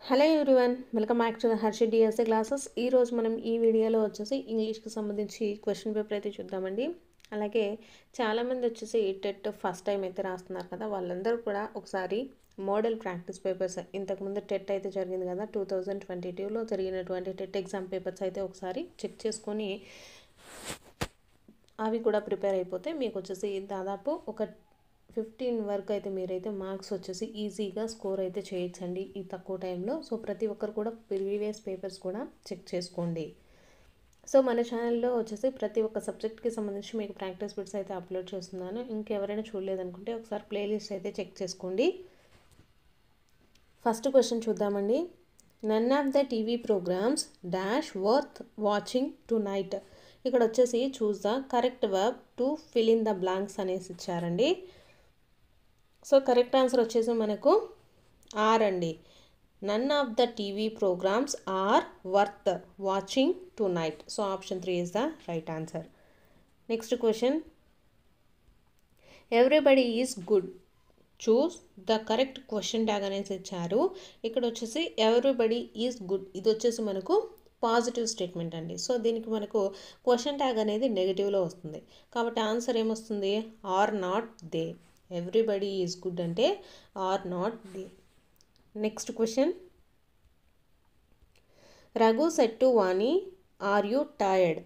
Hello everyone, welcome back to the Harshi DSA classes. ఈరోజు మనం ఈ వీడియోలో వచ్చేసి ఇంగ్లీష్కి సంబంధించి క్వశ్చన్ పేపర్ అయితే చూద్దామండి. అలాగే చాలామంది వచ్చేసి టెట్ ఫస్ట్ టైం అయితే రాస్తున్నారు కదా, వాళ్ళందరూ కూడా ఒకసారి మోడల్ ప్రాక్టీస్ పేపర్స్, ఇంతకుముందు టెట్ అయితే జరిగింది కదా 2022లో జరిగినటువంటి టెట్ ఎగ్జామ్ పేపర్స్ అయితే ఒకసారి చెక్ చేసుకొని అవి కూడా ప్రిపేర్ అయిపోతే మీకు వచ్చేసి దాదాపు ఒక 15 వరకు అయితే మీరైతే మార్క్స్ వచ్చేసి ఈజీగా స్కోర్ అయితే చేయొచ్చండి ఈ తక్కువ టైంలో. సో ప్రతి ఒక్కరు కూడా ప్రీవియస్ పేపర్స్ కూడా చెక్ చేసుకోండి. సో మన ఛానల్లో వచ్చేసి ప్రతి ఒక్క సబ్జెక్ట్కి సంబంధించి మీకు ప్రాక్టీస్ బిట్స్ అయితే అప్లోడ్ చేస్తున్నాను. ఇంకెవరైనా చూడలేదనుకుంటే ఒకసారి ప్లేలిస్ట్ అయితే చెక్ చేసుకోండి. ఫస్ట్ క్వశ్చన్ చూద్దామండి. None of the TV programmes dash worth watching tonight. ఇక్కడ వచ్చేసి choose the correct verb to fill in the blanks అనేసి ఇచ్చారండి. సో కరెక్ట్ ఆన్సర్ వచ్చేసి మనకు ఆర్ అండి. None of the TV programmes are worth watching tonight. So option 3 is the right answer. Next question. Everybody is good. Choose the correct question tag అనేసి ఇచ్చారు. ఇక్కడ వచ్చేసి everybody is good, ఇది వచ్చేసి మనకు పాజిటివ్ స్టేట్మెంట్ అండి. So దీనికి మనకు క్వశ్చన్ ట్యాగ్ అనేది నెగిటివ్లో వస్తుంది కాబట్టి ఆన్సర్ ఏమొస్తుంది? Are not they. Everybody is good అంటే are not they. Next question. Raghu said to Vani are you tired.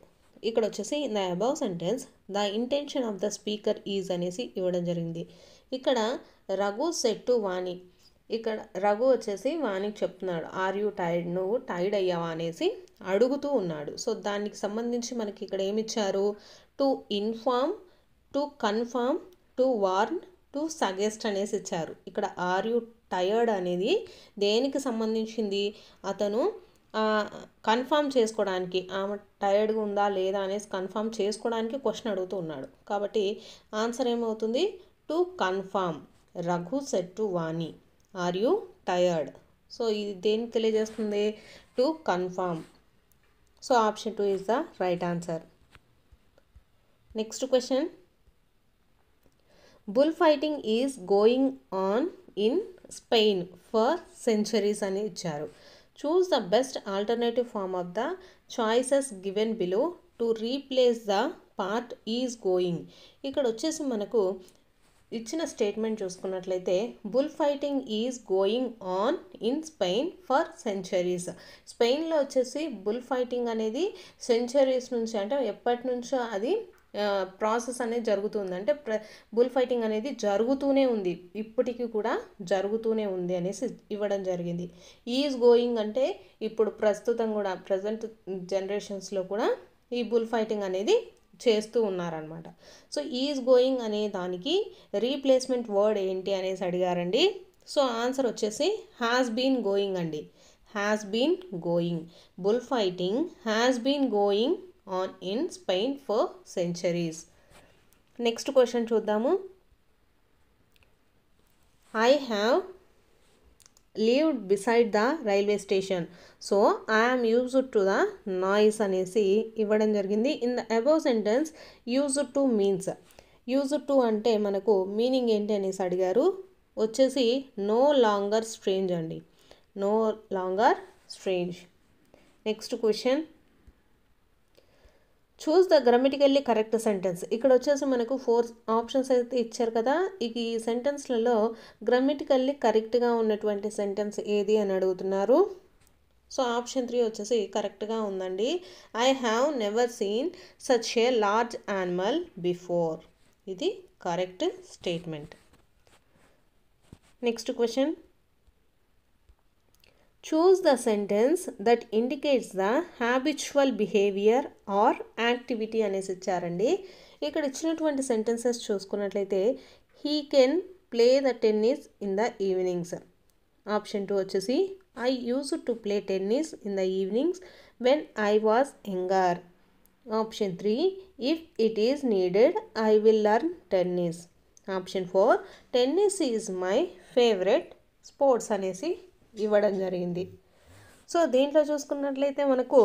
ఇక్కడ వచ్చేసి in the above sentence the intention of the speaker is అనేసి ఇవ్వడం జరిగింది. ఇక్కడ రఘు సెడ్ టు వాణి, ఇక్కడ రఘు వచ్చేసి వాణికి చెప్తున్నాడు ఆర్ యూ టైర్డ్, నువ్వు టైర్డ్ అయ్యావా అనేసి అడుగుతూ ఉన్నాడు. సో దానికి సంబంధించి మనకి ఇక్కడ ఏమి ఇచ్చారు? To inform, to confirm, to warn, to suggest అనేసి ఇచ్చారు. ఇక్కడ ఆర్ యూ టైర్డ్ అనేది దేనికి సంబంధించింది? అతను కన్ఫర్మ్ చేసుకోవడానికి, ఆమె టైర్డ్గా ఉందా లేదా అనేసి కన్ఫర్మ్ చేసుకోవడానికి క్వశ్చన్ అడుగుతూ ఉన్నాడు. కాబట్టి ఆన్సర్ ఏమవుతుంది? To confirm. Raghu said to Vani are you tired. So ఇది దేనికి తెలియజేస్తుంది? To confirm. So option 2 is the right answer. Next question. Bull fighting is going on in Spain for centuries అని ఇచ్చారు. Choose the best alternative form of the choices given below to replace the part is going. ఇక్కడ వచ్చేసి మనకు ఇచ్చిన statement చూసుకున్నట్లయితే bull fighting is going on in Spain for centuries. స్పెయిన్లో వచ్చేసి bull fighting అనేది centuries నుంచి, అంటే ఎప్పటి నుంచో అది ప్రాసెస్ అనేది జరుగుతుంది, అంటే బుల్ ఫైటింగ్ అనేది జరుగుతూనే ఉంది, ఇప్పటికీ కూడా జరుగుతూనే ఉంది అనేసి ఇవ్వడం జరిగింది. ఈజ్ గోయింగ్ అంటే ఇప్పుడు ప్రస్తుతం కూడా ప్రజెంట్ జనరేషన్స్లో కూడా ఈ బుల్ ఫైటింగ్ అనేది చేస్తూ ఉన్నారనమాట. సో ఈజ్ గోయింగ్ అనే దానికి రీప్లేస్మెంట్ వర్డ్ ఏంటి అనేసి అడిగారండి. సో ఆన్సర్ వచ్చేసి హ్యాస్ బీన్ గోయింగ్ అండి. Has been going. Bull fighting has been going on in Spain for centuries. Next question చూద్దాము. I have lived beside the railway station so I'm used to the noise అనేసి ఇవ్వడం జరిగింది. In the above sentence used to means, used to అంటే మనకు meaning ఏంటి అనేసి అడిగారు. వచ్చేసి నో లాంగర్ స్ట్రేంజ్ అండి. No longer strange. Next question. Choose the grammatically correct sentence. ఇక్కడ వచ్చేసి మనకు 4 ఆప్షన్స్ అయితే ఇచ్చారు కదా, ఈ సెంటెన్స్లలో గ్రామటికల్లీ కరెక్ట్గా ఉన్నటువంటి సెంటెన్స్ ఏది అని అడుగుతున్నారు. సో ఆప్షన్ 3 వచ్చేసి కరెక్ట్గా ఉందండి. I have never seen such a large animal before. ఇది correct statement. Next question. Choose the sentence that indicates the habitual behaviour or activity అనేసి ఇచ్చారండి. ఇక్కడ ఇచ్చినటువంటి సెంటెన్సెస్ చూసుకున్నట్లయితే he can play the tennis in the evenings. Option 2 వచ్చేసి I used to play tennis in the evenings when I was younger. Option 3 if it is needed I will learn tennis. Option 4 tennis is my favourite sports అనేసి ఇవ్వడం జరిగింది. So దీంట్లో చూసుకున్నట్లయితే మనకు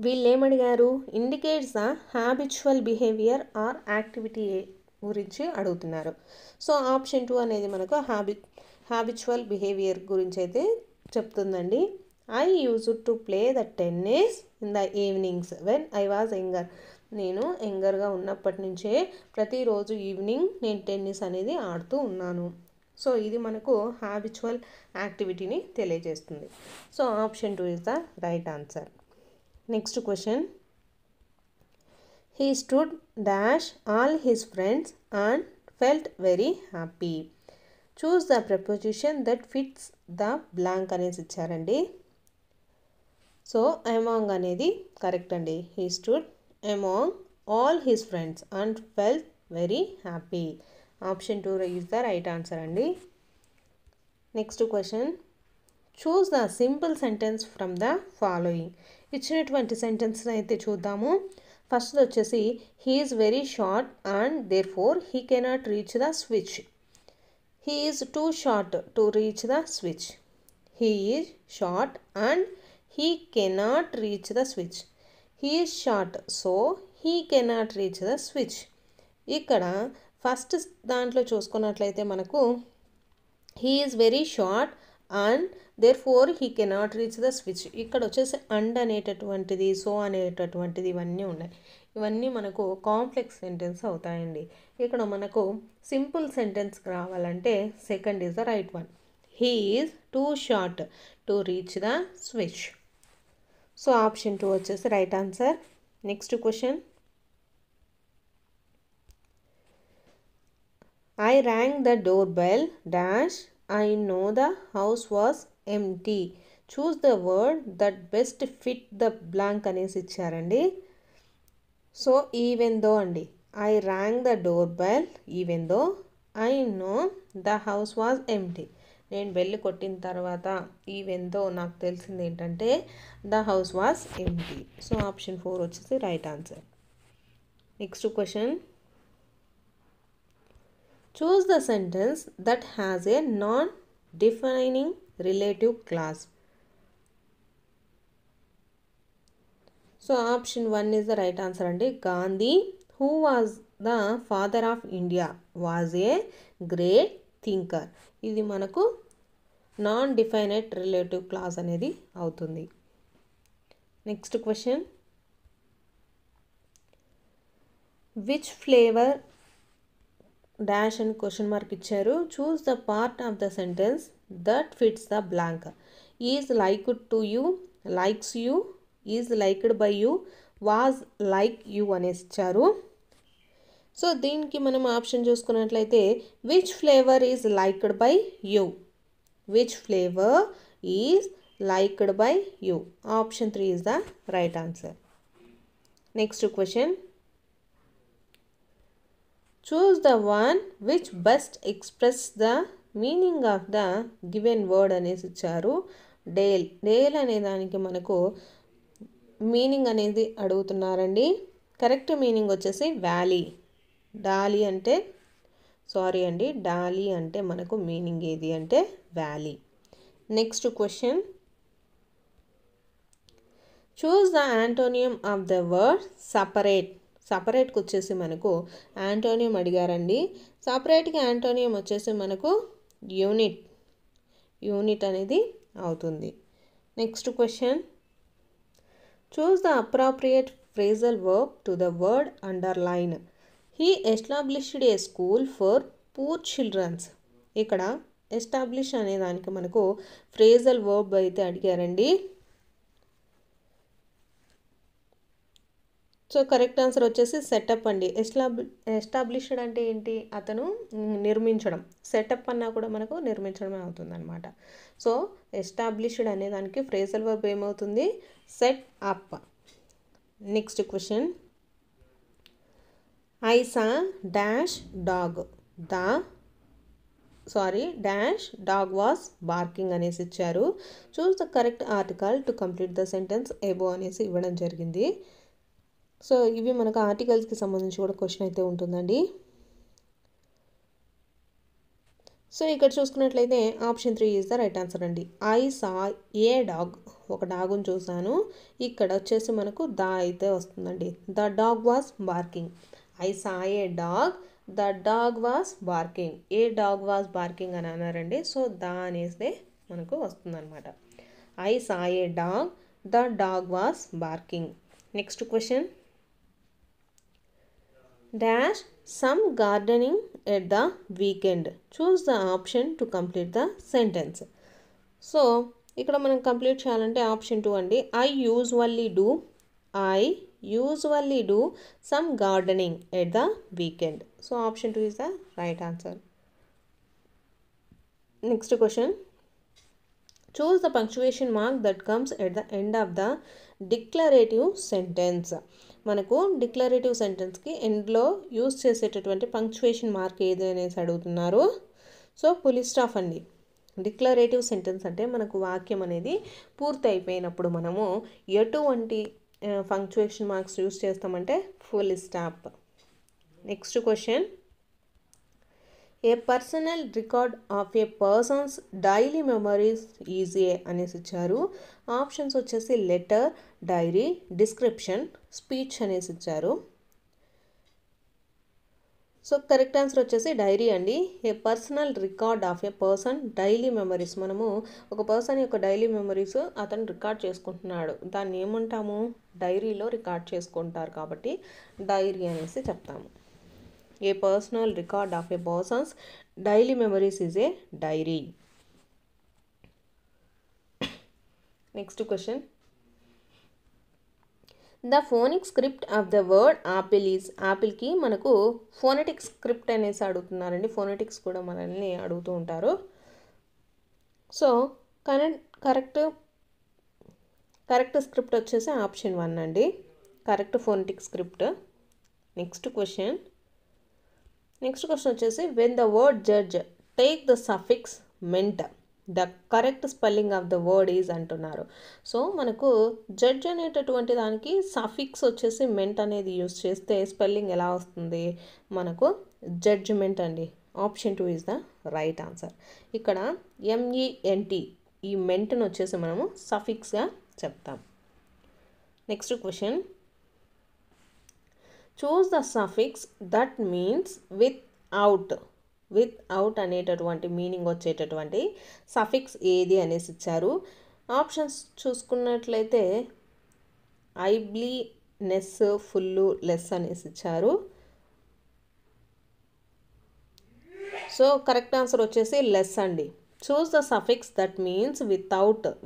వీళ్ళు ఏమడిగారు? Indicates the habitual behaviour or activity గురించి అడుగుతున్నారు. సో ఆప్షన్ 2 అనేది మనకు హ్యాబిచువల్ బిహేవియర్ గురించి అయితే చెప్తుందండి. I used to play the tennis in the evenings when I was younger. నేను యంగర్గా ఉన్నప్పటి నుంచే ప్రతిరోజు ఈవినింగ్ నేను టెన్నిస్ అనేది ఆడుతూ ఉన్నాను. సో ఇది మనకు హ్యాబిచువల్ యాక్టివిటీని తెలియజేస్తుంది. So option 2 is the right answer. Next question. He stood dash all his friends and felt very happy. Choose the preposition that fits the blank అనేసి ఇచ్చారండి. సో among అనేది కరెక్ట్ అండి. He stood among all his friends and felt very happy. Option 2 is the right answer అండి. Next question. Choose the simple sentence from the following. ఇచ్చినటువంటి sentence అయితే చూద్దాము. First వచ్చేసి he is very short and therefore he cannot reach the switch. He is too short to reach the switch. He is short and he cannot reach the switch. He is short so he cannot reach the switch. ఇక్కడ first దాంట్లో చూసుకున్నట్లయితే మనకు he is very short and therefore he cannot reach the switch. ఇక్కడ వచ్చేసి and అనేటటువంటిది, so అనేటటువంటిది ఇవన్నీ ఉన్నాయి. ఇవన్నీ మనకు కాంప్లెక్స్ సెంటెన్స్ అవుతాయండి. ఇక్కడ మనకు సింపుల్ సెంటెన్స్ రావాలంటే second is the right one. He is too short to reach the switch. So option 2 వచ్చేసి right answer. Next question. I rang the doorbell dash I know the house was empty. Choose the word that best fit the blank అనేసి ఇచ్చారండి. So even though అండి. I rang the doorbell even though I know the house was empty. నేను bell కొట్టిన తర్వాత even though నాకు తెలిసింది ఏంటంటే the house was empty. So option 4 వచ్చేసి right answer. Next question. Choose the sentence that has a non-defining relative clause. So option 1 is the right answer andi. Gandhi, who was the father of India, was a great thinker. ఇది మనకు non-definite relative clause అనేది అవుతుంది. Next question. Which flavor dash అని question mark ఇచ్చారు. Choose the part of the sentence that fits the blank. Is liked to you, likes you, is liked by you, was like you అనేసి ఇచ్చారు. So దీనికి మనం option చూసుకున్నట్లయితే which flavour is liked by you. Which flavour is liked by you. Option 3 is the right answer. Next question. Choose the one which best express the meaning of the given word అనేసి ఇచ్చారు. Dale. Dale అనే దానికి మనకు meaning అనేది అడుగుతున్నారండి. Correct meaning వచ్చేసి valley. Dale అంటే dale అంటే మనకు మీనింగ్ ఏది అంటే valley. Next question. Choose the antonym of the word separate. సపరేట్కి వచ్చేసి మనకు యాంటోనియం అడిగారండి. సపరేట్కి యాంటోనియం వచ్చేసి మనకు యూనిట్. యూనిట్ అనేది అవుతుంది. Next question. Choose the appropriate phrasal verb to the word underline. He established a school for poor childrens. ఇక్కడ ఎస్టాబ్లిష్ అనే దానికి మనకు ఫ్రేజల్ వర్బ్ అయితే అడిగారండి. సో కరెక్ట్ ఆన్సర్ వచ్చేసి సెటప్ అండి. ఎస్టాబ్లిష్డ్ అంటే ఏంటి? అతను నిర్మించడం. సెటప్ అన్నా కూడా మనకు నిర్మించడమే అవుతుంది అనమాట. సో ఎస్టాబ్లిష్డ్ అనే దానికి ఫ్రేజల్ వర్బ్ ఏమవుతుంది? Set up. Next question. I saw dash dog dash dog was barking అనేసి ఇచ్చారు. Choose the correct article to complete the sentence above అనేసి ఇవ్వడం జరిగింది. సో ఇవి మనకు ఆర్టికల్స్కి సంబంధించి కూడా క్వశ్చన్ అయితే ఉంటుందండి. సో ఇక్కడ చూసుకున్నట్లయితే option 3 is the right answer అండి. I saw a dog. ఒక డాగును చూసాను. ఇక్కడ వచ్చేసి మనకు ద అయితే వస్తుందండి. The dog was barking. I saw a dog the dog was barking. A dog was barking అని అన్నారండి. సో ద అనేస్తే మనకు వస్తుందన్నమాట. I saw a dog, the dog was barking. Next question, dash some gardening at the weekend. Choose the option to complete the sentence. So ఇక్కడ మనం complete చేయాలంటే option 2 అండి. I usually do some gardening at the weekend. So option 2 is the right answer. Next question, choose the punctuation mark that comes at the end of the declarative sentence. మనకు declarative సెంటెన్స్కి ఎండ్లో use చేసేటటువంటి punctuation mark ఏది అనేసి అడుగుతున్నారు. So full stop అండి. Declarative sentence అంటే మనకు వాక్యం అనేది పూర్తి అయిపోయినప్పుడు మనము ఎటువంటి పంక్చువేషన్ మార్క్స్ యూజ్ చేస్తామంటే full stop. Next question, A personal record of a person's daily memories is ఏ అనేసి ఇచ్చారు. ఆప్షన్స్ వచ్చేసి లెటర్, డైరీ, డిస్క్రిప్షన్, స్పీచ్ అనేసి ఇచ్చారు. సో కరెక్ట్ ఆన్సర్ వచ్చేసి డైరీ అండి. A personal record of a person daily memories. మనము ఒక పర్సన్ యొక్క డైలీ మెమరీస్ అతను రికార్డ్ చేసుకుంటున్నాడు, దాన్ని ఏమంటాము, డైరీలో రికార్డ్ చేసుకుంటారు కాబట్టి డైరీ అనేసి చెప్తాము. A personal record of a person's daily memories is a diary. Next question, the phonic script of the word apple is. ఆపిల్కి మనకు ఫోనెటిక్ స్క్రిప్ట్ అనేసి అడుగుతున్నారండి. ఫోనెటిక్స్ కూడా మనల్ని అడుగుతూ ఉంటారు. సో కరెక్ట్ స్క్రిప్ట్ వచ్చేసి ఆప్షన్ 1 అండి, correct phonetic script. Next question వచ్చేసి, when the word judge take the suffix ment the correct spelling of the word is అంటున్నారు. సో మనకు జడ్జ్ అనేటటువంటి దానికి సఫిక్స్ వచ్చేసి మెంట్ అనేది యూజ్ చేస్తే స్పెల్లింగ్ ఎలా వస్తుంది, మనకు జడ్జ్మెంట్ అండి. Option 2 is the right answer. ఇక్కడ MENT ఈ మెంట్ని వచ్చేసి మనము సఫిక్స్గా చెప్తాం. Next question, choose the suffix that means with అనేటటువంటి మీనింగ్ వచ్చేటటువంటి సఫిక్స్ ఏది అనేసి ఇచ్చారు. ఆప్షన్స్ చూసుకున్నట్లయితే ఐబ్లీ, నెస్, ఫుల్లు, లెస్ అనేసి ఇచ్చారు. సో కరెక్ట్ ఆన్సర్ వచ్చేసి లెస్ అండి. Choose the suffix that means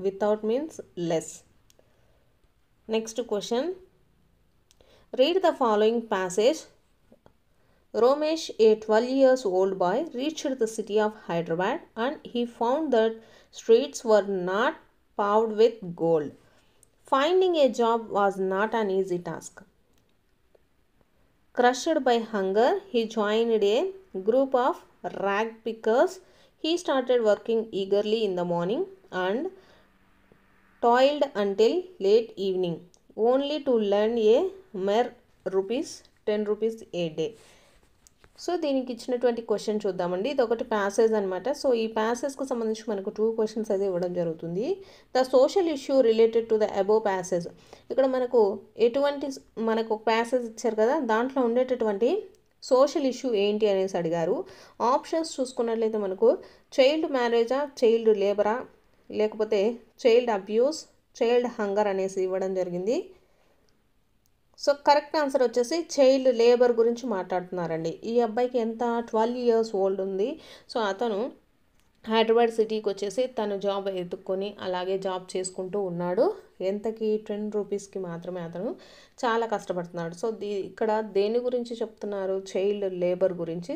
without means less. Next question, read the following passage. Romesh, a 12 years old boy, reached the city of Hyderabad and he found that streets were not paved with gold. Finding a job was not an easy task. Crushed by hunger, he joined a group of rag pickers. He started working eagerly in the morning and toiled until late evening, only to learn a mere 10 rupees a day. So దీనికి ఇచ్చినటువంటి question చూద్దామండి. ఇది ఒకటి passage అనమాట. So ఈ ప్యాసేజ్కి సంబంధించి మనకు 2 questions అయితే ఇవ్వడం జరుగుతుంది. The social issue related to the above passage. ఇక్కడ మనకు ఒక ప్యాసేజ్ ఇచ్చారు కదా, దాంట్లో ఉండేటటువంటి సోషల్ ఇష్యూ ఏంటి అనేసి అడిగారు. ఆప్షన్స్ చూసుకున్నట్లయితే మనకు చైల్డ్ మ్యారేజా, చైల్డ్ లేబరా, లేకపోతే చైల్డ్ అబ్యూస్, చైల్డ్ హంగర్ అనేసి ఇవ్వడం జరిగింది. సో కరెక్ట్ ఆన్సర్ వచ్చేసి చైల్డ్ లేబర్ గురించి మాట్లాడుతున్నారండి. ఈ అబ్బాయికి ఎంత 12 years ఓల్డ్ ఉంది. సో అతను హైదరాబాద్ సిటీకి వచ్చేసి తను జాబ్ ఎత్తుక్కొని అలాగే జాబ్ చేసుకుంటూ ఉన్నాడు. ఎంతకి 10 రూపీస్కి మాత్రమే అతను చాలా కష్టపడుతున్నాడు. సో ఇక్కడ దేని గురించి చెప్తున్నారు, చైల్డ్ లేబర్ గురించి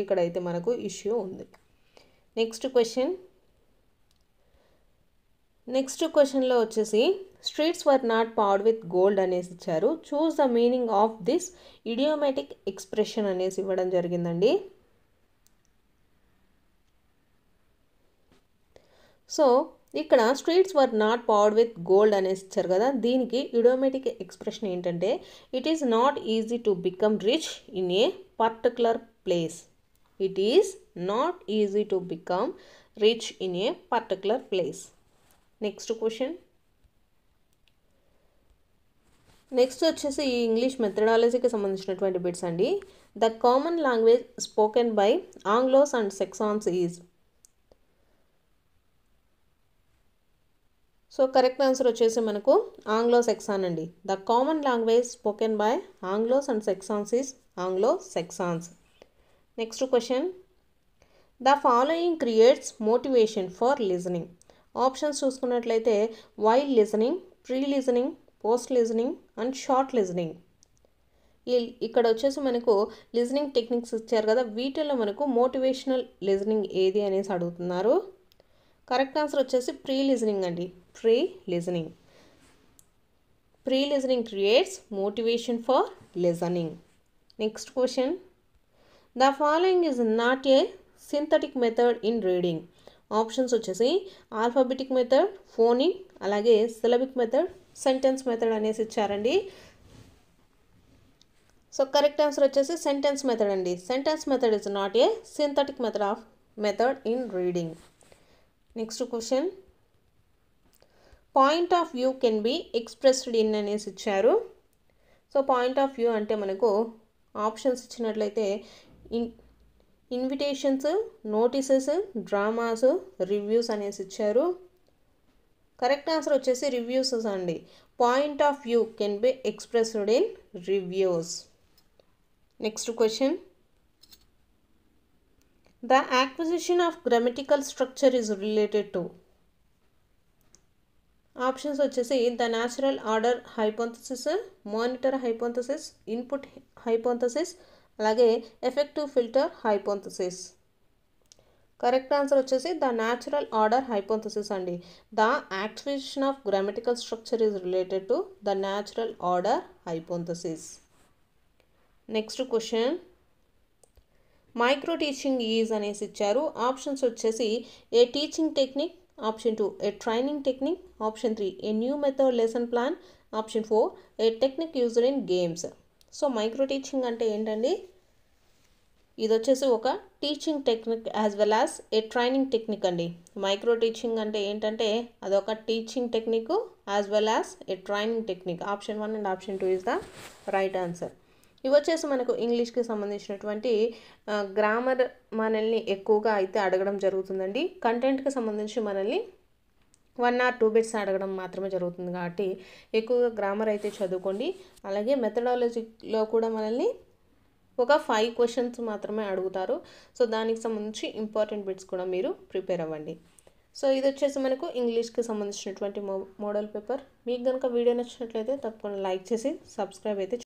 ఇక్కడైతే మనకు ఇష్యూ ఉంది. నెక్స్ట్ క్వశ్చన్లో వచ్చేసి streets were not powered with gold అనేసి ఇచ్చారు. Choose the meaning of this idiomatic expression అనేసి ఇవ్వడం జరిగిందండి. సో ఇక్కడ streets were not powered with gold అనేసి ఇచ్చారు కదా, దీనికి ఇడియోమేటిక్ ఎక్స్ప్రెషన్ ఏంటంటే it is not easy to become rich in a particular place. It is not easy to become rich in a particular place. Next question. Next వచ్చేసి ఈ English మెథడాలజీకి సంబంధించినటువంటి bits అండి. The common language spoken by Anglos and Saxons is. So correct answer వచ్చేసి మనకు Anglo Saxon అండి. The common language spoken by Anglos and Saxons is Anglo Saxons. Next question, the following creates motivation for listening. Options చూసుకున్నట్లయితే while listening, pre listening, post listening and short listening. ఇక్కడ వచ్చేసి మనకు listening techniques ఇచ్చారు కదా, వీటిల్లో మనకు motivational listening ఏది అనేసి అడుగుతున్నారు. కరెక్ట్ ఆన్సర్ వచ్చేసి ప్రీ లిజనింగ్ అండి. Pre listening. Pre listening creates motivation for listening. Next question, the following is not a synthetic method in reading. Options వచ్చేసి ఆల్ఫాబెటిక్ మెథడ్, ఫోనిక్, అలాగే సిలబిక్ మెథడ్, సెంటెన్స్ మెథడ్ అనేసి ఇచ్చారండి. So correct answer వచ్చేసి sentence method అండి. Sentence method is not a synthetic method in reading. Next question, point of view can be expressed in అనేసి ఇచ్చారు. So point of view అంటే మనకు options ఇచ్చినట్లయితే invitations, notices, dramas, reviews అనేసి ఇచ్చారు. Correct answer వచ్చేసి reviews అండి. Point of view can be expressed in reviews. Next question, the acquisition of grammatical structure is related to. Options వచ్చేసి the natural order hypothesis, monitor hypothesis, input hypothesis, అలాగే effective filter hypothesis. Correct answer వచ్చేసి the natural order hypothesis అండి. The acquisition of grammatical structure is related to the natural order hypothesis. Next question, micro teaching is అనేసి ఇచ్చారు. Options వచ్చేసి a teaching technique, option 2 a training technique, option 3 a new method lesson plan, option 4 a technique used in games. So micro teaching అంటే ఏంటండి? ఇది వచ్చేసి ఒక teaching technique as well as a training technique అండి. Micro teaching అంటే ఏంటంటే అదొక teaching technique as well as a training technique. Option 1 and option 2 is the right answer. ఇవి వచ్చేసి మనకు ఇంగ్లీష్కి సంబంధించినటువంటి గ్రామర్ మనల్ని ఎక్కువగా అయితే అడగడం జరుగుతుందండి. కంటెంట్కి సంబంధించి మనల్ని 1 or 2 బిట్స్ అడగడం మాత్రమే జరుగుతుంది కాబట్టి ఎక్కువగా గ్రామర్ అయితే చదువుకోండి. అలాగే మెథడాలజీలో కూడా మనల్ని ఒక 5 క్వశ్చన్స్ మాత్రమే అడుగుతారు. సో దానికి సంబంధించి ఇంపార్టెంట్ బిట్స్ కూడా మీరు ప్రిపేర్ అవ్వండి. సో ఇది వచ్చేసి మనకు ఇంగ్లీష్కి సంబంధించినటువంటి మోడల్ పేపర్. మీకు కనుక వీడియో నచ్చినట్లయితే తప్పకుండా లైక్ చేసి సబ్స్క్రైబ్ అయితే